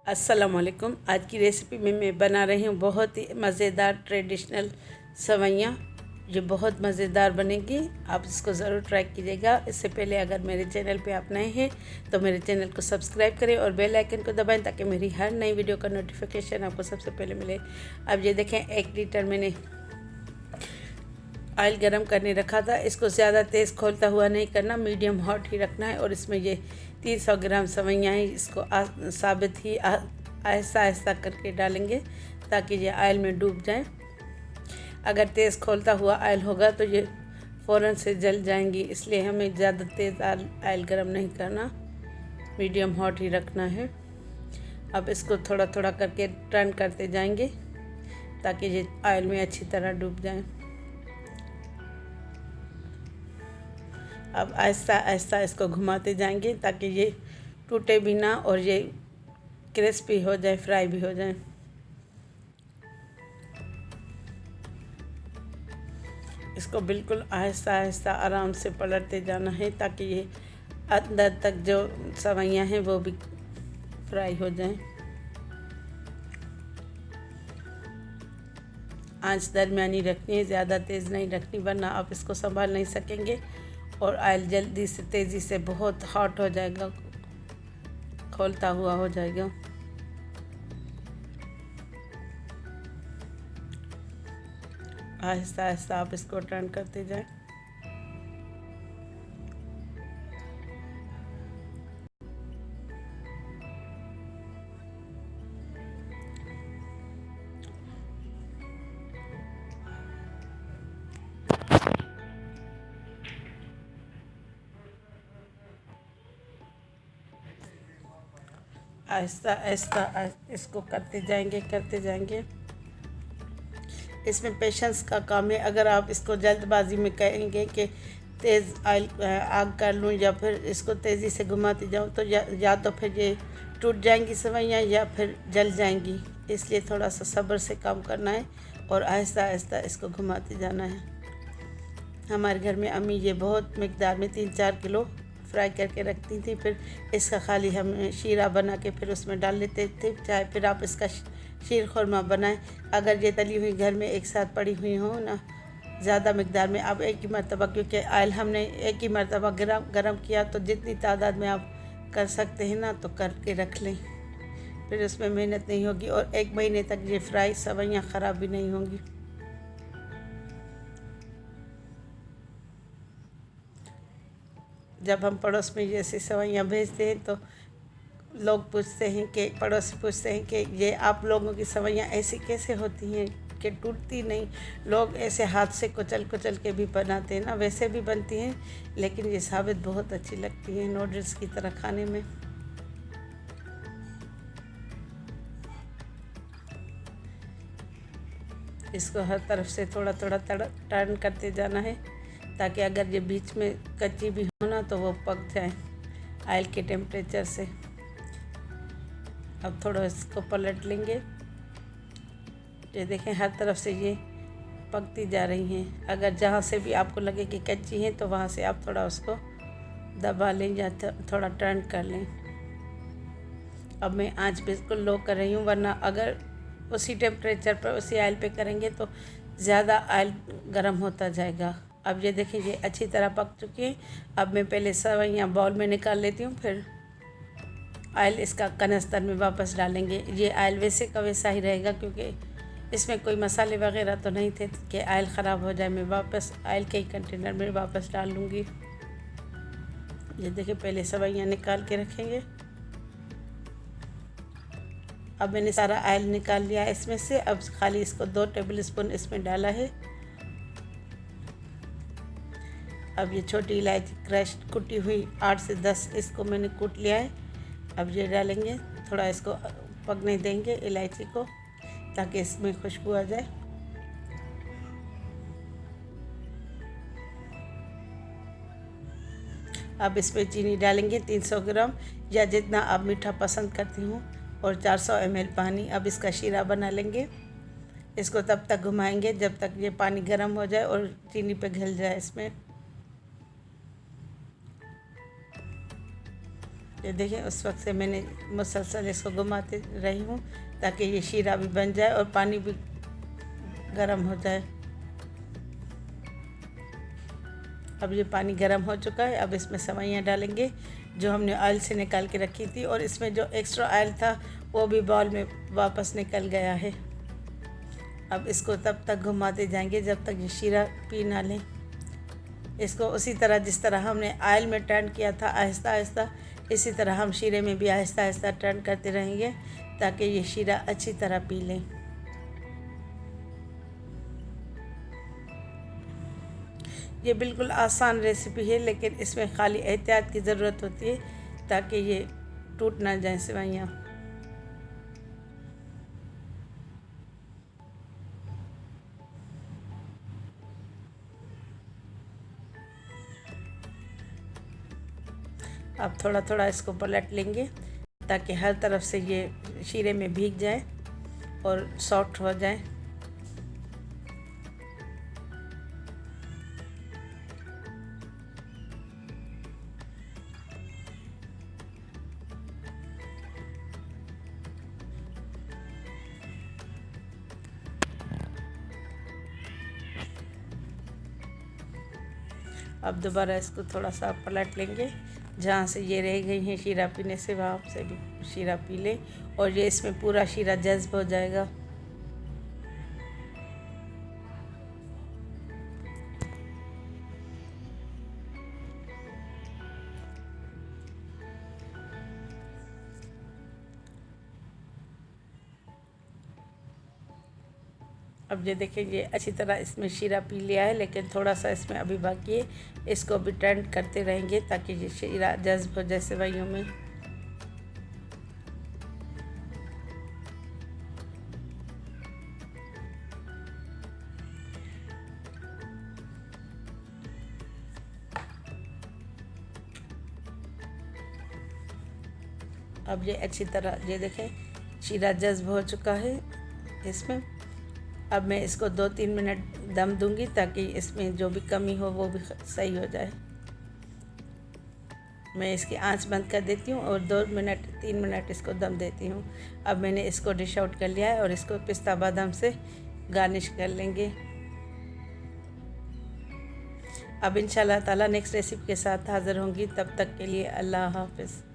अस्सलाम वालेकुम। आज की रेसिपी में मैं बना रही हूँ बहुत ही मज़ेदार ट्रेडिशनल सेवइयाँ जो बहुत मज़ेदार बनेगी। आप इसको ज़रूर ट्राई कीजिएगा। इससे पहले अगर मेरे चैनल पे आप नए हैं तो मेरे चैनल को सब्सक्राइब करें और बेल आइकन को दबाएं ताकि मेरी हर नई वीडियो का नोटिफिकेशन आपको सबसे पहले मिले। अब ये देखें, 1 लीटर मैंने ऑयल गरम करने रखा था। इसको ज़्यादा तेज़ खोलता हुआ नहीं करना, मीडियम हॉट ही रखना है। और इसमें ये 300 ग्राम सेवइयाँ हैं, इसको साबित ही आहिस्ता आहिस्ता करके डालेंगे ताकि ये ऑयल में डूब जाए। अगर तेज़ खोलता हुआ ऑयल होगा तो ये फ़ौरन से जल जाएंगी, इसलिए हमें ज़्यादा तेज़ ऑयल गरम नहीं करना, मीडियम हॉट ही रखना है। अब इसको थोड़ा थोड़ा करके टर्न करते जाएंगे ताकि ये ऑयल में अच्छी तरह डूब जाए। अब आहिस्ता आहिस्ता इसको घुमाते जाएंगे ताकि ये टूटे भी ना और ये क्रिस्पी हो जाए, फ्राई भी हो जाए। इसको बिल्कुल आहिस्ता आहिस्ता आराम से पलटते जाना है ताकि ये अंदर तक जो सेवइयाँ हैं वो भी फ्राई हो जाएं। आंच दरमियानी रखनी है, ज़्यादा तेज़ नहीं रखनी वरना आप इसको संभाल नहीं सकेंगे और ऑयल जल्दी से तेज़ी से बहुत हॉट हो जाएगा, खोलता हुआ हो जाएगा। आहिस्ता आहिस्ता आप इसको टर्न करते जाएं। आहिस्ता आहिस्ता इसको करते जाएंगे। इसमें पेशेंस का काम है। अगर आप इसको जल्दबाजी में कहेंगे कि तेज़ आग कर लूँ या फिर इसको तेज़ी से घुमाती जाऊँ तो या तो फिर ये टूट जाएंगी सेवइयाँ या फिर जल जाएंगी। इसलिए थोड़ा सा सब्र से काम करना है और आहिस्ता आहिस्ता इसको घुमाते जाना है। हमारे घर में अम्मी ये बहुत मिकदार में 3-4 किलो फ्राई करके रखती थी, फिर इसका खाली हम शीरा बना के फिर उसमें डाल लेते थे। चाहे फिर आप इसका शीर खुरमा बनाएं। अगर ये तली हुई घर में एक साथ पड़ी हुई हो ना ज़्यादा मिकदार में, आप एक ही मरतबा, क्योंकि ऑयल हमने एक ही मरतबा गरम किया तो जितनी तादाद में आप कर सकते हैं ना तो करके रख लें, फिर उसमें मेहनत नहीं होगी और 1 महीने तक ये फ्राई सेवइयाँ ख़राब भी नहीं होंगी। जब हम पड़ोस में जैसे सेवइयाँ भेजते हैं तो लोग पूछते हैं कि पड़ोसी पूछते हैं कि ये आप लोगों की सेवइयाँ ऐसी कैसे होती हैं कि टूटती नहीं। लोग ऐसे हाथ से कुचल कुचल के भी बनाते हैं ना, वैसे भी बनती हैं, लेकिन ये साबित बहुत अच्छी लगती हैं नूडल्स की तरह खाने में। इसको हर तरफ से थोड़ा थोड़ा टर्न करते जाना है ताकि अगर ये बीच में कच्ची भी हो ना तो वो पक जाए ऑयल के टेम्परेचर से। अब थोड़ा इसको पलट लेंगे। ये देखें, हर तरफ से ये पकती जा रही हैं। अगर जहाँ से भी आपको लगे कि कच्ची हैं तो वहाँ से आप थोड़ा उसको दबा लें या थोड़ा टर्न कर लें। अब मैं आंच बिल्कुल लो कर रही हूँ, वरना अगर उसी टेम्परेचर पर उसी ऑयल पे करेंगे तो ज़्यादा ऑयल गर्म होता जाएगा। अब ये देखिए, ये अच्छी तरह पक चुकी है। अब मैं पहले सेवइयाँ बाउल में निकाल लेती हूँ, फिर ऑयल इसका कनस्तर में वापस डालेंगे। ये ऑयल वैसे का वैसा ही रहेगा क्योंकि इसमें कोई मसाले वगैरह तो नहीं थे कि ऑयल ख़राब हो जाए। मैं वापस ऑयल के ही कंटेनर में वापस डाल लूँगी। ये देखिए, पहले सेवइयाँ निकाल के रखेंगे। अब मैंने सारा ऑयल निकाल लिया है इसमें से। अब खाली इसको 2 टेबल स्पून इसमें डाला है। अब ये छोटी इलायची क्रश कुटी हुई 8 से 10 इसको मैंने कूट लिया है। अब ये डालेंगे, थोड़ा इसको पकने देंगे इलायची को ताकि इसमें खुशबू आ जाए। अब इसमें चीनी डालेंगे 300 ग्राम या जितना आप मीठा पसंद करती हूँ और 400 ml पानी। अब इसका शीरा बना लेंगे। इसको तब तक घुमाएंगे जब तक ये पानी गर्म हो जाए और चीनी पे घुल जाए इसमें। ये देखें, उस वक्त से मैंने मुसलसल इसको घुमाते रही हूँ ताकि ये शीरा भी बन जाए और पानी भी गर्म हो जाए। अब ये पानी गर्म हो चुका है। अब इसमें सेवइयाँ डालेंगे जो हमने ऑयल से निकाल के रखी थी, और इसमें जो एक्स्ट्रा ऑयल था वो भी बाउल में वापस निकल गया है। अब इसको तब तक घुमाते जाएंगे जब तक ये शीरा पी ना लें। इसको उसी तरह जिस तरह हमने ऑयल में टर्न किया था आहिस्ता आहिस्ता, इसी तरह हम शीरे में भी आहिस्ता आहिस्ता टर्न करते रहेंगे ताकि ये शीरा अच्छी तरह पी लें। ये बिल्कुल आसान रेसिपी है, लेकिन इसमें खाली एहतियात की ज़रूरत होती है ताकि ये टूट ना जाए सेवइयाँ। अब थोड़ा थोड़ा इसको पलट लेंगे ताकि हर तरफ से ये शीरे में भीग जाए और सॉफ्ट हो जाए। अब दोबारा इसको थोड़ा सा पलट लेंगे, जहाँ से ये रह गई हैं शीरा पीने से वहाँ से भी शीरा पी लें और ये इसमें पूरा शीरा जज्ब हो जाएगा। अब ये देखिए, ये अच्छी तरह इसमें शीरा पी लिया है, लेकिन थोड़ा सा इसमें अभी बाकी है। इसको भी टर्न करते रहेंगे ताकि ये शीरा जज्ब हो जाए सेवइयों में। अब ये अच्छी तरह ये देखें शीरा जज्ब हो चुका है इसमें। अब मैं इसको 2-3 मिनट दम दूंगी ताकि इसमें जो भी कमी हो वो भी सही हो जाए। मैं इसकी आंच बंद कर देती हूँ और 2-3 मिनट इसको दम देती हूँ। अब मैंने इसको डिश आउट कर लिया है और इसको पिस्ता बादाम से गार्निश कर लेंगे। अब इंशाल्लाह ताला नेक्स्ट रेसिपी के साथ हाज़िर होंगी। तब तक के लिए अल्लाह हाफ़िज़।